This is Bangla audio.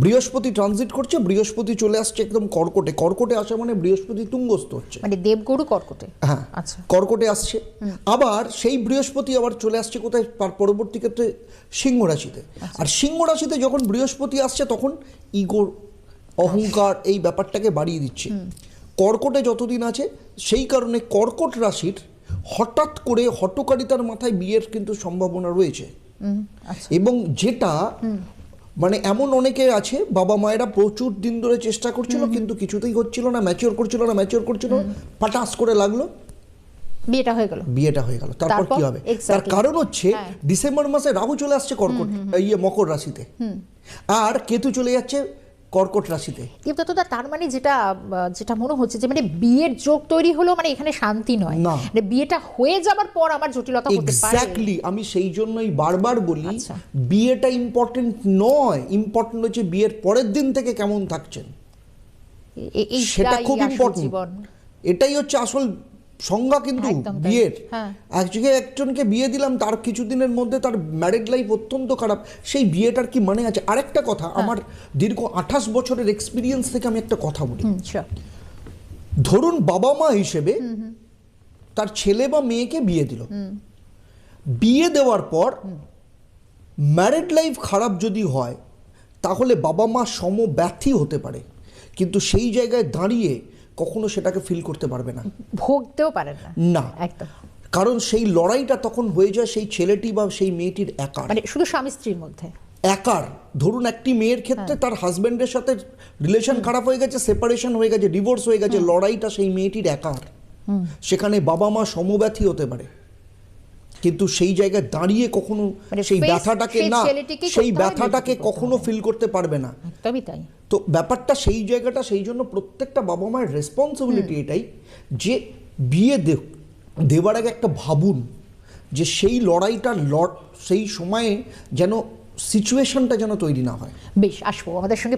বৃহস্পতি ট্রানজিট করছে, বৃহস্পতি চলে আসছে একদম কর্কটে, কর্কটে আসা মানে বৃহস্পতি তুঙ্গস্থ হচ্ছে, মানে দেবগুরু কর্কটে। হ্যাঁ আচ্ছা, কর্কটে আসছে। আবার সেই বৃহস্পতি আবার চলে আসছে কোথায়, তার পরবর্তী ক্ষেত্রে সিংহ রাশিতে। আর সিংহ রাশিতে যখন বৃহস্পতি আসছে তখন ইগোর, অহংকার, এই ব্যাপারটাকে বাড়িয়ে দিচ্ছে। কর্কটে যতদিন আছে সেই কারণে কর্কট রাশির হঠাৎ করে হটকারিতার মাথায় বিয়ের কিন্তু সম্ভাবনা রয়েছে। আচ্ছা, এবং যেটা মানে এমন অনেকে আছে বাবা মায়েরা প্রচুর দিন ধরে চেষ্টা করছিল কিন্তু কিছুতেই হচ্ছিল না, ম্যাচিওর করছিল না, পাটাস করে লাগলো, বিয়েটা হয়ে গেল। তারপর তারপর? কি হবে? তার Exactly. কারণ হচ্ছে হ্যাঁ। ডিসেম্বর মাসে রাহু চলে আসছে কর্কট মকর রাশিতে, আর কেতু চলে যাচ্ছে কর্কট রাশিতে। কিন্তু দাদা তার মানে যেটা যেটা মনে হচ্ছে যে মানে বিয়ের যোগ তৈরি হলো, মানে এখানে শান্তি নয়, না। মানে বিয়েটা হয়ে যাবার পর আমার জটিলতা হতে পারে। এক্স্যাক্টলি, আমি সেই জন্যই বারবার বলি আচ্ছা। বিয়েটা ইম্পর্টেন্ট নয়, ইম্পর্টেন্ট হচ্ছে বিয়ের পরের দিন থেকে কেমন থাকছেন, সেটা এইটাই খুব আসল ইম্পর্টেন্ট। জীবন। এটাই হচ্ছে আসল সংজ্ঞা কিন্তু একদম তাই। বিয়ের। হ্যাঁ। আজকে একজনকে বিয়ে দিলাম, তার কিছুদিনের মধ্যে তার ম্যারিড লাইফ অত্যন্ত খারাপ, সেই বিয়েটার কি মানে আছে? আরেকটা কথা, আমার দীর্ঘ 28 বছরের এক্সপিরিয়েন্স থেকে আমি একটা কথা বলি। sure. ধরুন বাবা মা হিসেবে তার ছেলে বা মেয়েকে বিয়ে দিল, বিয়ে দেওয়ার পর ম্যারিড লাইফ খারাপ যদি হয় তাহলে বাবা মা সমব্যথী হতে পারে, কিন্তু সেই জায়গায় দাঁড়িয়ে কখনো সেটাকে ফিল করতে পারবে না, ভোগতেও পারেন না। না। একদম, কারণ সেই লড়াইটা তখন হয়ে যায় সেই ছেলেটি বা সেই মেয়েটির একার, মানে শুধু স্বামী স্ত্রীর মধ্যে। একার। ধরুন একটি মেয়ের ক্ষেত্রে তার হাজবেন্ডের সাথে রিলেশন খারাপ হয়ে গেছে, সেপারেশন হয়ে গেছে, ডিভোর্স হয়ে গেছে, লড়াইটা সেই মেয়েটির একার। সেখানে বাবা মা সমব্যথী হতে পারে, কিন্তু সেই জায়গায় দাঁড়িয়ে কখনো মানে সেই face ব্যথাটাকে সেই না, ছেলেটিকেই সেই করতে হবে, ব্যথাটাকে মেয়েটিকেই করতে কখনো হবে। ফিল করতে পারবে না। একদমই তাই। তো ব্যাপারটা সেই জায়গাটা, সেই জন্য প্রত্যেকটা বাবা মায়ের রেসপন্সিবিলিটি এটাই যে বিয়ে দেওয়ার আগে একটা ভাবুন যে সেই লড়াইটা সেই সময়ে যেন সিচুয়েশনটা যেন তৈরি না হয়। বেশ, আসবো আমাদের সঙ্গে